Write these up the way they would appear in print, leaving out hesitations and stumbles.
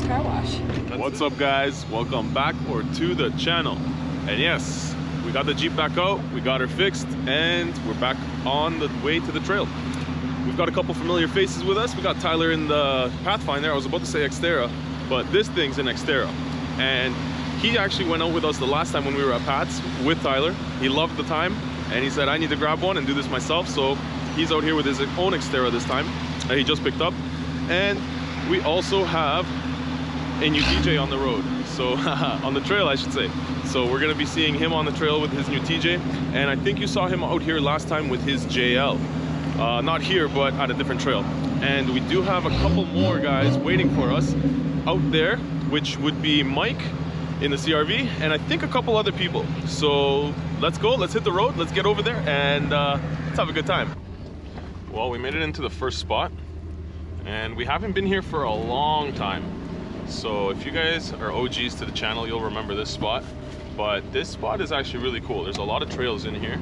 First car wash. What's up, guys? Welcome back or to the channel. And yes, we got the Jeep back out, we got her fixed, and we're back on the way to the trail. We've got a couple familiar faces with us. We got Tyler in the Pathfinder. I was about to say Xterra, but this thing's an Xterra. And he actually went out with us the last time when we were at Pat's with Tyler. He loved the time, and he said, I need to grab one and do this myself. So he's out here with his own Xterra this time that he just picked up. And we also have a new TJ on the road, so on the trail I should say. So we're gonna be seeing him on the trail with his new TJ, and I think you saw him out here last time with his JL. Not here, but at a different trail. And we do have a couple more guys waiting for us out there, which would be Mike in the CRV, and I think a couple other people. So let's go, let's hit the road, let's get over there, and let's have a good time. Well, we made it into the first spot, and we haven't been here for a long time. So if you guys are OGs to the channel, you'll remember this spot. But this spot is actually really cool. There's a lot of trails in here,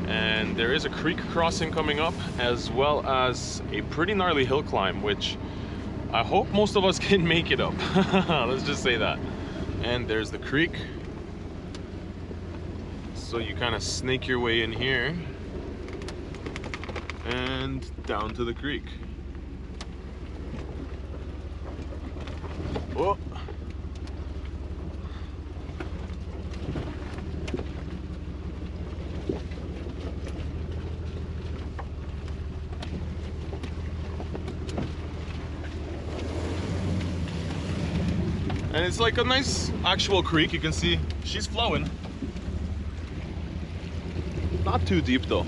and there is a creek crossing coming up, as well as a pretty gnarly hill climb, which I hope most of us can make it up. Let's just say that. And there's the creek. So you kind of snake your way in here and down to the creek. Whoa. And it's like a nice actual creek. You can see she's flowing. Not too deep though.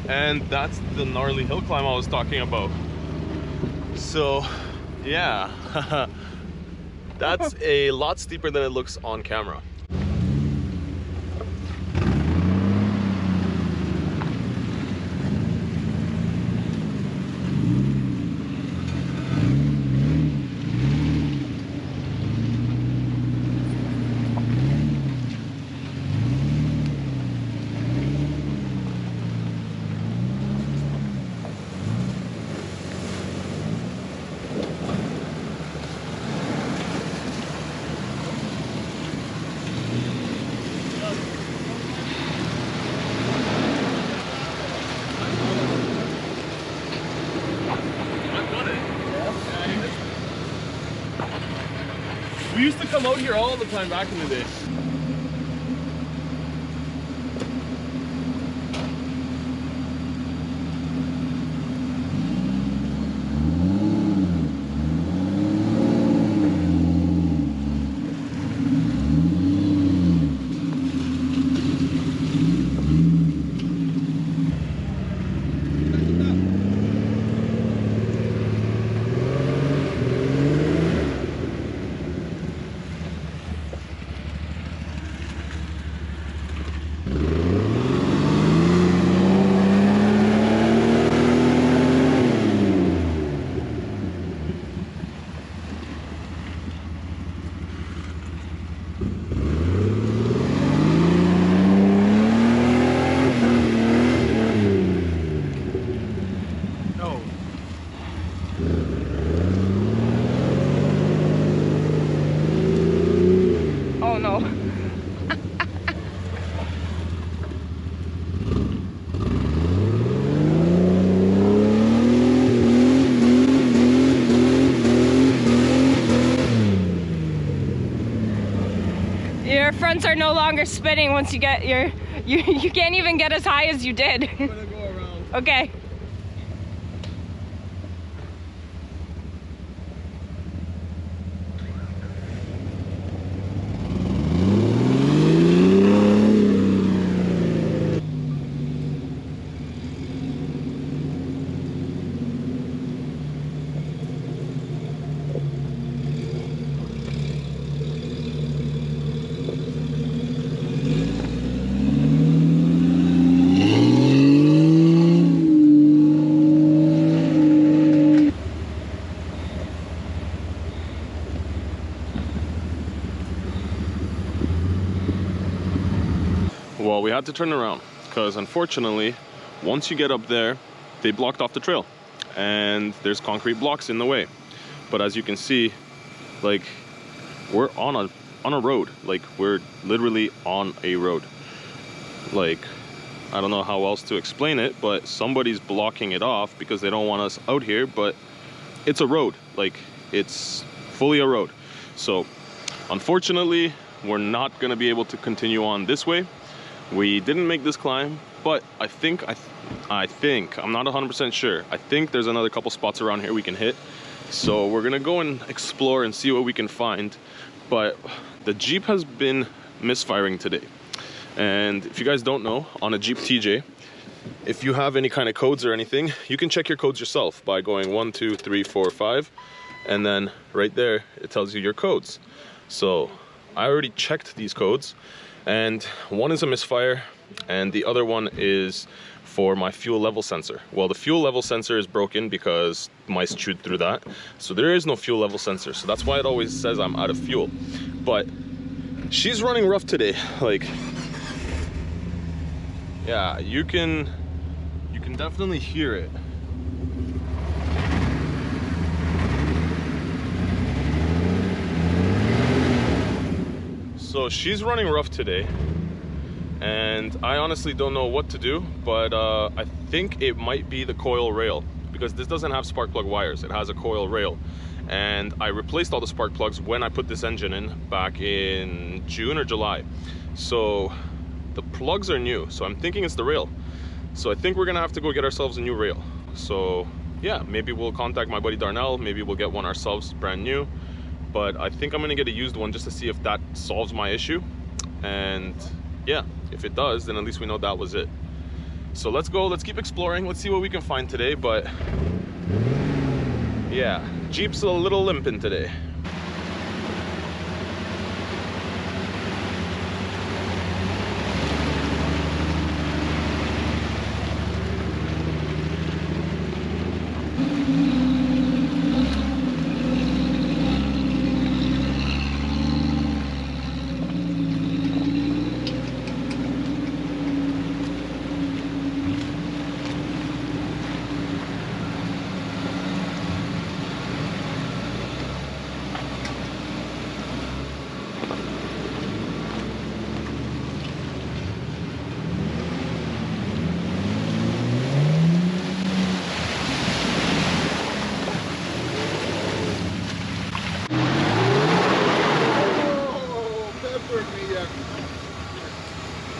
And that's the gnarly hill climb I was talking about. So yeah, that's a lot steeper than it looks on camera. We used to come out here all the time back in the day. Oh no. Your fronts are no longer spinning once you get your, you can't even get as high as you did. I'm gonna go around. Okay. Well, we had to turn around because unfortunately, once you get up there, they blocked off the trail. and there's concrete blocks in the way. But as you can see, like, we're on a road. Like, we're literally on a road. Like, I don't know how else to explain it, but somebody's blocking it off because they don't want us out here, but it's a road. Like, it's fully a road. So unfortunately, we're not gonna be able to continue on this way. We didn't make this climb, but I think, I'm not 100% sure. I think there's another couple spots around here we can hit. So we're gonna go and explore and see what we can find. But the Jeep has been misfiring today. And if you guys don't know, on a Jeep TJ, if you have any kind of codes or anything, you can check your codes yourself by going 1, 2, 3, 4, 5, and then right there, it tells you your codes. So I already checked these codes, and one is a misfire, and the other one is for my fuel level sensor. Well, the fuel level sensor is broken because mice chewed through that. So there is no fuel level sensor. So that's why it always says I'm out of fuel. But she's running rough today. Like, yeah, you can definitely hear it. So she's running rough today, and I honestly don't know what to do, but I think it might be the coil rail, because this doesn't have spark plug wires, it has a coil rail. And I replaced all the spark plugs when I put this engine in back in June or July. So the plugs are new, so I'm thinking it's the rail. So I think we're gonna have to go get ourselves a new rail. So yeah, maybe we'll contact my buddy Darnell, maybe we'll get one ourselves brand new. But I think I'm gonna get a used one just to see if that solves my issue. And yeah, if it does, then at least we know that was it. So let's go, let's keep exploring, let's see what we can find today. But yeah, Jeep's a little limping today.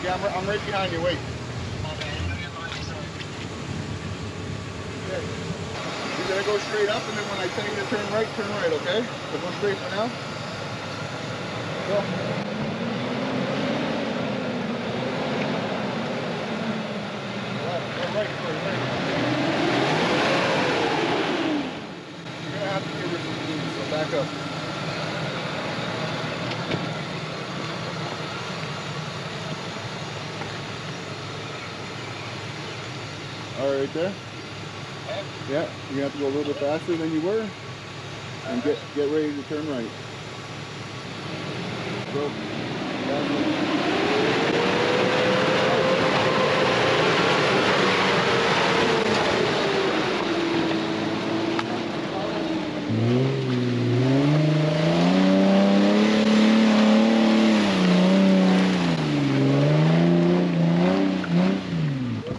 Yeah, I'm right behind you, wait. Okay. You're gonna go straight up, and then when I tell you to turn right, okay? So go straight for now. Go. Go right, right. You're gonna have to give her some speed, so back up. All right, there. Yeah, you're gonna have to go a little bit faster than you were, and get ready to turn right. Go.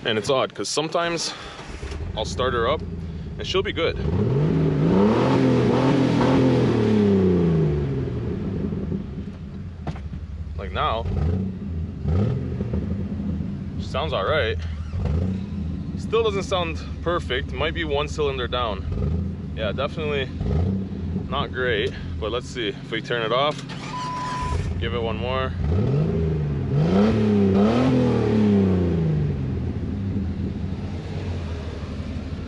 And it's odd because sometimes I'll start her up and she'll be good. Like now, she sounds all right. Still doesn't sound perfect. Might be one cylinder down. Yeah, definitely not great, but let's see. If we turn it off, give it one more.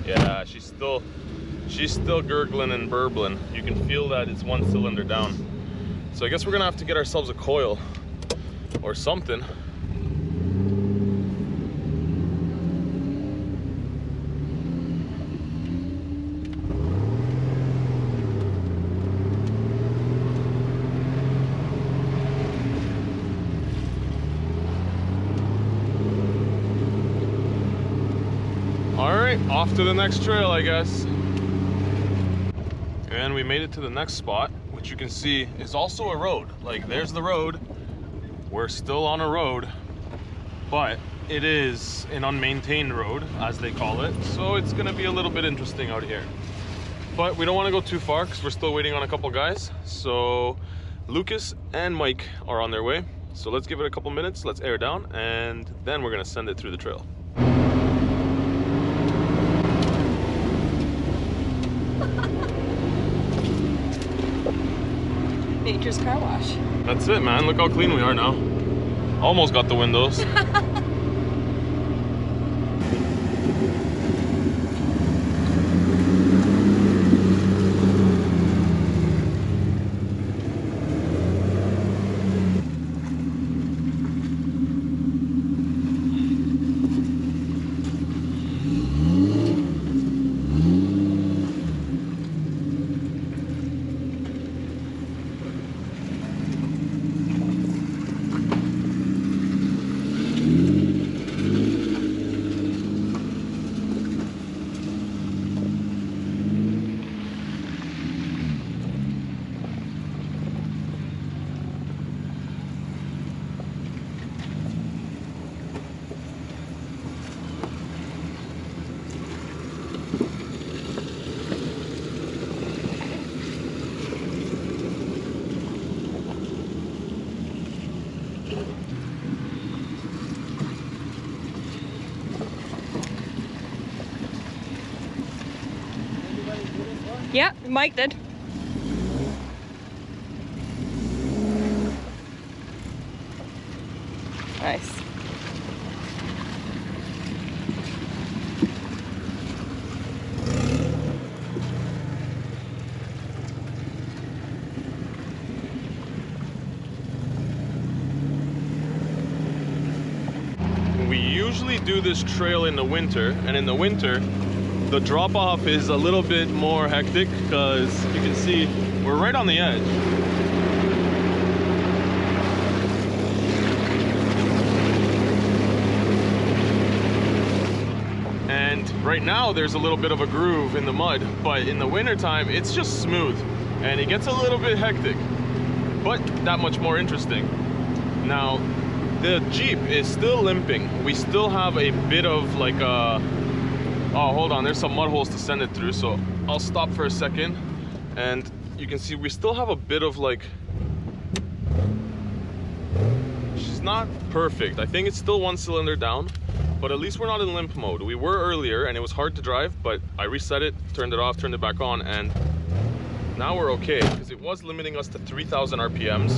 Yeah, she's still gurgling and burbling. You can feel that it's one cylinder down. So I guess we're gonna have to get ourselves a coil or something. All right. right, off to the next trail, I guess. And we made it to the next spot, which you can see is also a road. Like, there's the road. We're still on a road, but it is an unmaintained road, as they call it. So it's gonna be a little bit interesting out here. But we don't wanna go too far because we're still waiting on a couple guys. So Lucas and Mike are on their way. So let's give it a couple minutes, let's air down, and then we're gonna send it through the trail. Nature's car wash. That's it, man. Look how clean we are now. Almost got the windows. Yeah, Mike did. Nice. We usually do this trail in the winter, and in the winter the drop off is a little bit more hectic because you can see we're right on the edge. And right now there's a little bit of a groove in the mud, but in the winter time it's just smooth and it gets a little bit hectic, but that much more interesting. Now the Jeep is still limping. We still have a bit of like a oh, hold on, there's some mud holes to send it through, so I'll stop for a second. And you can see we still have a bit of like, she's not perfect. I think it's still one cylinder down, but at least we're not in limp mode. We were earlier and it was hard to drive, but I reset it, turned it off, turned it back on, and now we're okay, because it was limiting us to 3,000 RPMs.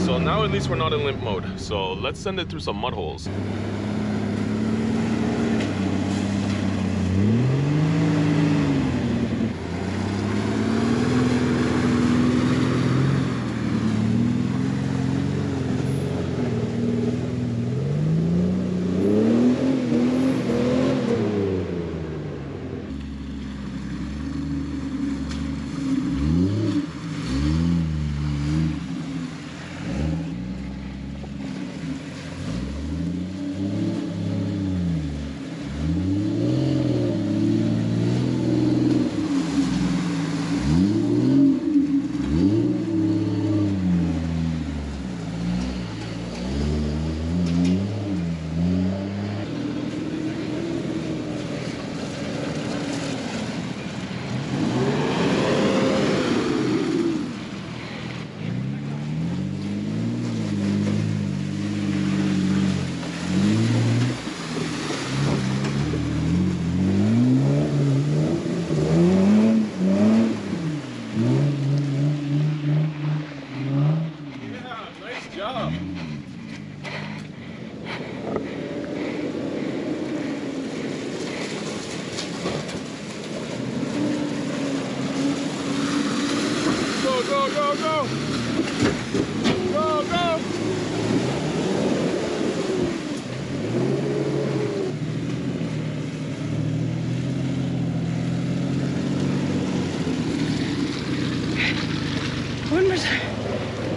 So now at least we're not in limp mode. So let's send it through some mud holes.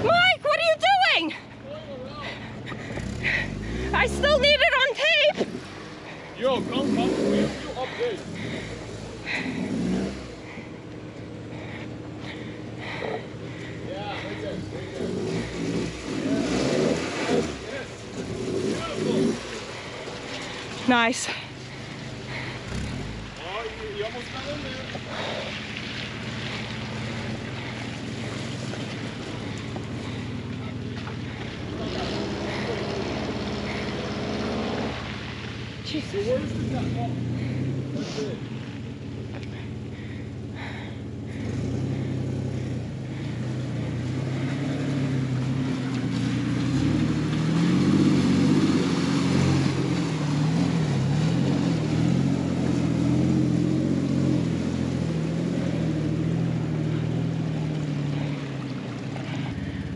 Mike, what are you doing? Nice. Oh, you almost got in there. Jesus. Where is the gun? Oh, that's it.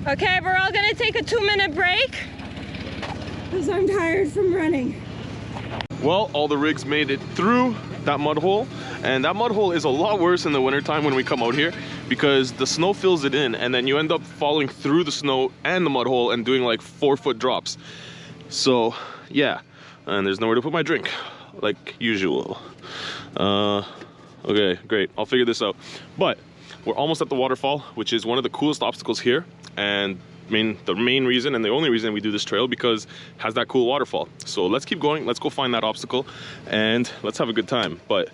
Okay, we're all gonna take a 2-minute break because I'm tired from running. Well, all the rigs made it through that mud hole, and that mud hole is a lot worse in the wintertime when we come out here because the snow fills it in and then you end up falling through the snow and the mud hole and doing like 4-foot drops. So yeah, and there's nowhere to put my drink like usual. Okay, great, I'll figure this out. But we're almost at the waterfall, which is one of the coolest obstacles here, and the main reason and the only reason we do this trail because it has that cool waterfall. So let's keep going, let's go find that obstacle and let's have a good time. But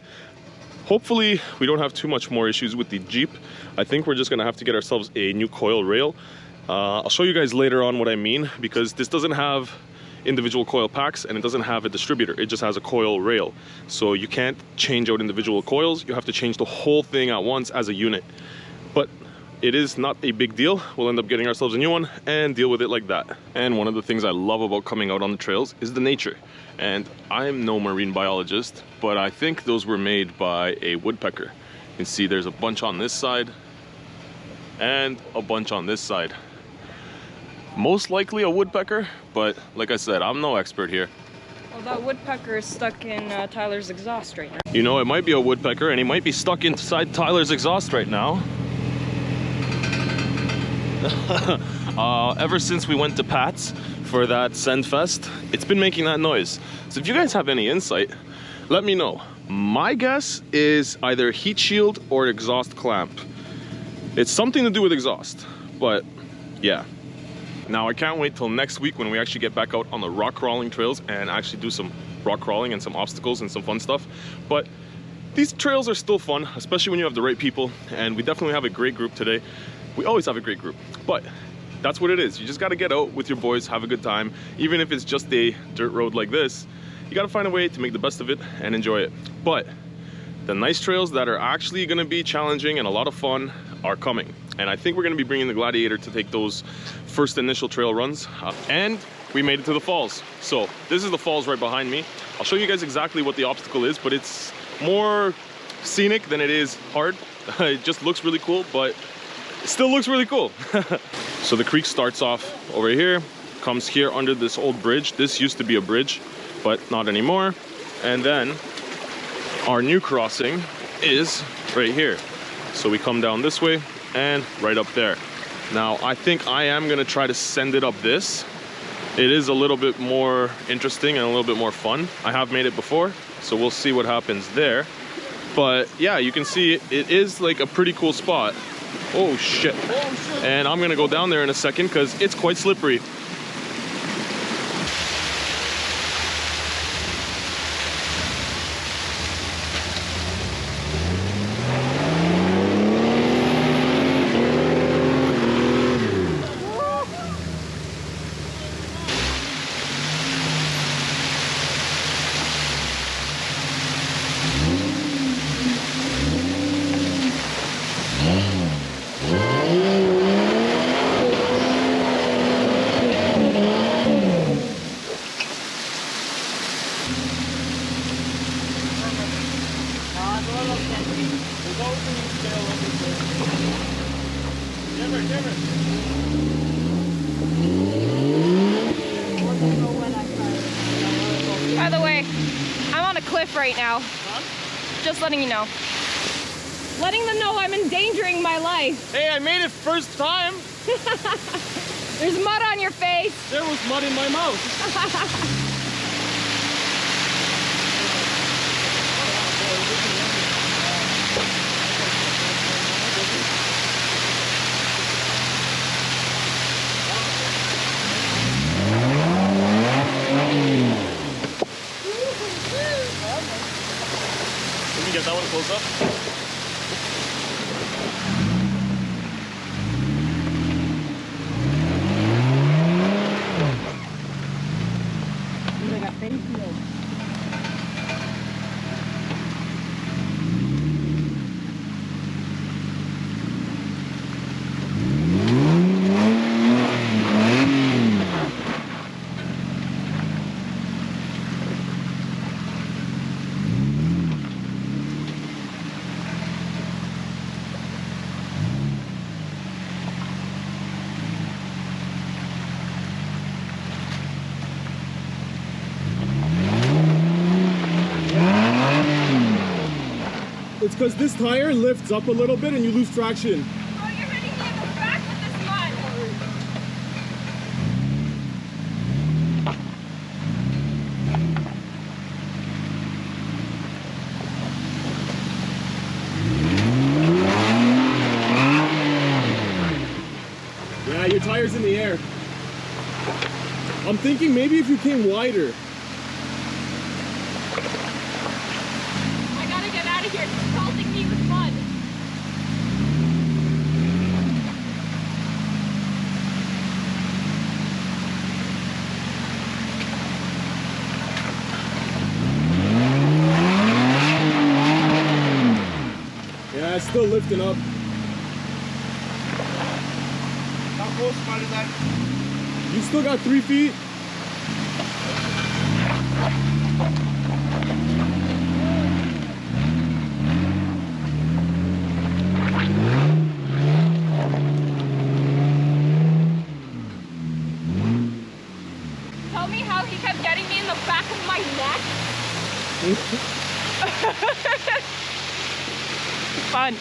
hopefully we don't have too much more issues with the Jeep. I think we're just gonna have to get ourselves a new coil rail. I'll show you guys later on what I mean, because this doesn't have individual coil packs and it doesn't have a distributor, it just has a coil rail. So you can't change out individual coils, you have to change the whole thing at once as a unit. But it is not a big deal. We'll end up getting ourselves a new one and deal with it like that. And one of the things I love about coming out on the trails is the nature. And I'm no marine biologist, but I think those were made by a woodpecker. You can see there's a bunch on this side and a bunch on this side. Most likely a woodpecker, but like I said, I'm no expert here. Well, that woodpecker is stuck in Tyler's exhaust right now. You know, it might be a woodpecker and he might be stuck inside Tyler's exhaust right now. Ever since we went to Pat's for that Send Fest, it's been making that noise. So if you guys have any insight, let me know. My guess is either heat shield or exhaust clamp. It's something to do with exhaust, but yeah. Now I can't wait till next week when we actually get back out on the rock crawling trails and actually do some rock crawling and some obstacles and some fun stuff. But these trails are still fun, especially when you have the right people, and we definitely have a great group today. We always have a great group, but that's what it is. You just got to get out with your boys, have a good time. Even if it's just a dirt road like this, you got to find a way to make the best of it and enjoy it. But the nice trails that are actually going to be challenging and a lot of fun are coming. And I think we're going to be bringing the Gladiator to take those first initial trail runs. And we made it to the falls. So this is the falls right behind me. I'll show you guys exactly what the obstacle is, but it's more scenic than it is hard. It just looks really cool, but it still looks really cool. So the creek starts off over here, comes here under this old bridge. This used to be a bridge, but not anymore. And then our new crossing is right here. So we come down this way and right up there. Now I think I am gonna try to send it up this. It is a little bit more interesting and a little bit more fun. I have made it before, so we'll see what happens there. But yeah, you can see it is like a pretty cool spot. Oh shit. And I'm gonna go down there in a second because it's quite slippery. By the way, I'm on a cliff right now. Just letting you know. Letting them know I'm endangering my life. Hey, I made it first time. There's mud on your face. There was mud in my mouth. it's because this tire lifts up a little bit and you lose traction. Oh, you're hitting me in the back with this mud. Yeah, your tire's in the air. I'm thinking maybe if you came wider. I gotta get out of here. It's pelting me with mud. Yeah, it's still lifting up. How close am I to that? You still got 3 feet. Tell me how he kept getting me in the back of my neck. Fun.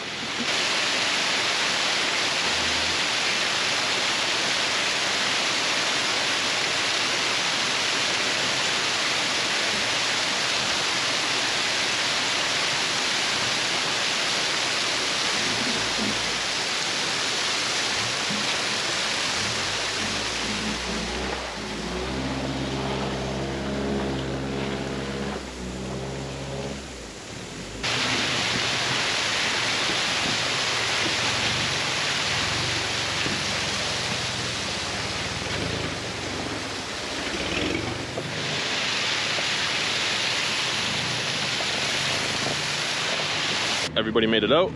Everybody made it out.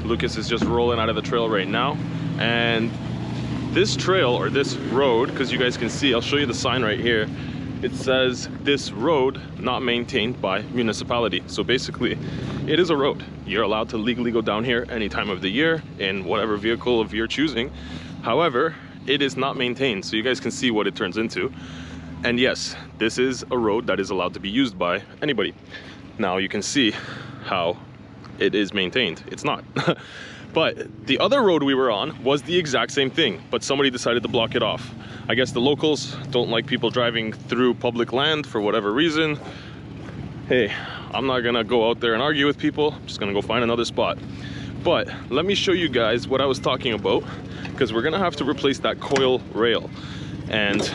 Lucas is just rolling out of the trail right now. And this trail, or this road, because you guys can see, I'll show you the sign right here. It says this road not maintained by municipality. So basically it is a road. You're allowed to legally go down here any time of the year in whatever vehicle of your choosing. However, it is not maintained. So you guys can see what it turns into. And yes, this is a road that is allowed to be used by anybody. Now you can see how it is maintained. It's not. But the other road we were on was the exact same thing, but somebody decided to block it off. I guess the locals don't like people driving through public land for whatever reason. Hey, I'm not gonna go out there and argue with people. I'm just gonna go find another spot. But let me show you guys what I was talking about, because we're gonna have to replace that coil rail. And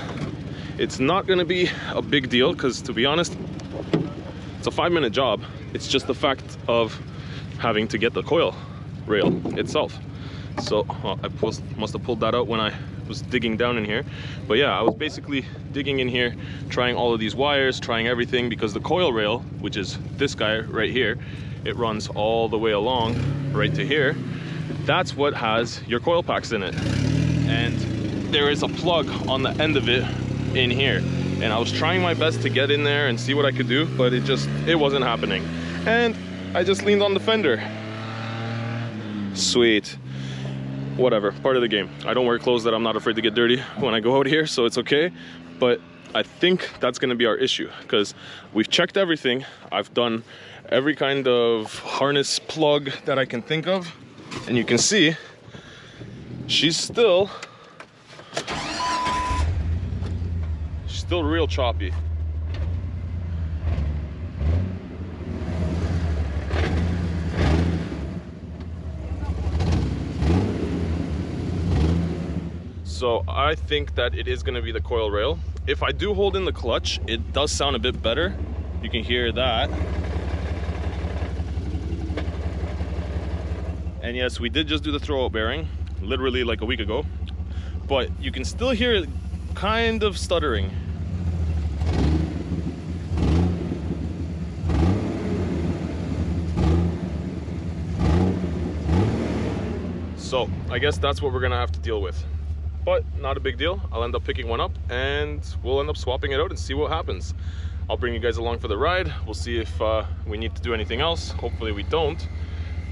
it's not gonna be a big deal, because to be honest, it's a 5-minute job. It's just the fact of having to get the coil rail itself. So I must have pulled that out when I was digging down in here. But yeah, I was basically digging in here, trying all of these wires, trying everything, because the coil rail, which is this guy right here, it runs all the way along right to here. That's what has your coil packs in it. And there is a plug on the end of it in here. And I was trying my best to get in there and see what I could do, but it wasn't happening. And I just leaned on the fender. Sweet. Whatever, part of the game. I don't wear clothes that I'm not afraid to get dirty when I go out here, so it's okay. But I think that's gonna be our issue, because we've checked everything. I've done every kind of harness plug that I can think of. And you can see, she's still real choppy. So I think that it is going to be the coil rail. If I do hold in the clutch, it does sound a bit better. You can hear that. And yes, we did just do the throwout bearing, literally like a week ago. But you can still hear it kind of stuttering. So I guess that's what we're gonna have to deal with. But not a big deal. I'll end up picking one up and we'll end up swapping it out and see what happens. I'll bring you guys along for the ride. We'll see if we need to do anything else. Hopefully we don't.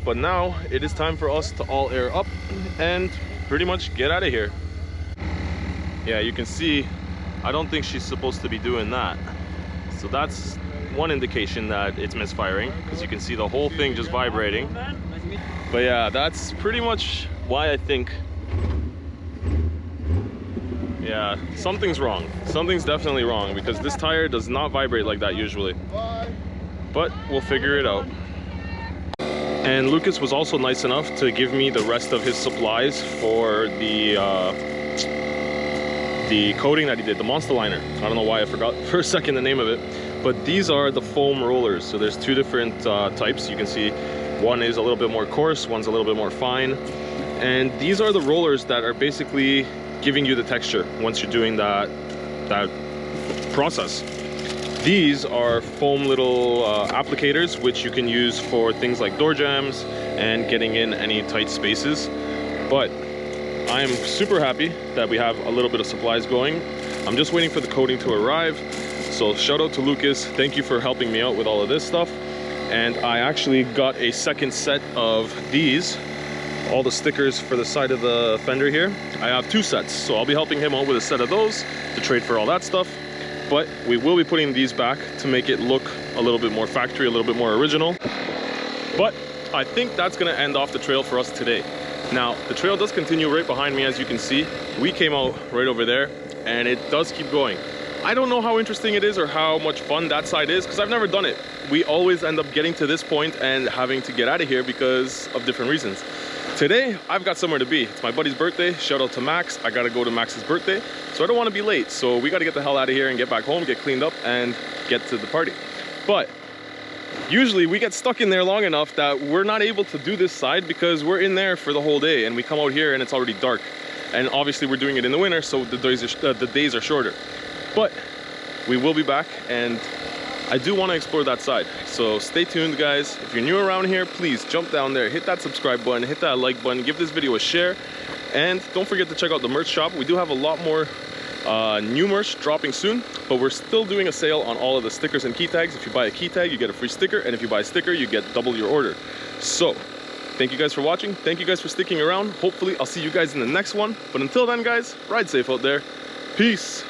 But now it is time for us to all air up and pretty much get out of here. Yeah, you can see, I don't think she's supposed to be doing that. So that's one indication that it's misfiring, because you can see the whole thing just vibrating. But yeah, that's pretty much why I think, yeah, something's wrong. Something's definitely wrong, because this tire does not vibrate like that usually. But we'll figure it out. And Lucas was also nice enough to give me the rest of his supplies for the coating that he did, the Monster Liner. I don't know why I forgot for a second the name of it. But these are the foam rollers. So there's two different types. You can see one is a little bit more coarse, one's a little bit more fine. And these are the rollers that are basically giving you the texture once you're doing that process. These are foam little applicators, which you can use for things like door jambs and getting in any tight spaces. But I am super happy that we have a little bit of supplies going. I'm just waiting for the coating to arrive. So shout out to Lucas. Thank you for helping me out with all of this stuff. And I actually got a second set of these, all the stickers for the side of the fender here. I have two sets, so I'll be helping him out with a set of those to trade for all that stuff. But we will be putting these back to make it look a little bit more factory, a little bit more original. But I think that's gonna end off the trail for us today. Now, the trail does continue right behind me, as you can see. We came out right over there, and it does keep going. I don't know how interesting it is or how much fun that side is, because I've never done it. We always end up getting to this point and having to get out of here because of different reasons. Today, I've got somewhere to be. It's my buddy's birthday. Shout out to Max. I gotta go to Max's birthday, so I don't want to be late. So we gotta get the hell out of here and get back home, get cleaned up, and get to the party. But usually we get stuck in there long enough that we're not able to do this side because we're in there for the whole day, and we come out here and it's already dark. And obviously we're doing it in the winter, so the days are shorter. But we will be back, and I do want to explore that side. So stay tuned, guys. If you're new around here, please jump down there, hit that subscribe button, hit that like button, give this video a share, and don't forget to check out the merch shop. We do have a lot more new merch dropping soon, but we're still doing a sale on all of the stickers and key tags. If you buy a key tag, you get a free sticker, and if you buy a sticker, you get double your order. So thank you guys for watching. Thank you guys for sticking around. Hopefully I'll see you guys in the next one. But until then, guys, ride safe out there. Peace.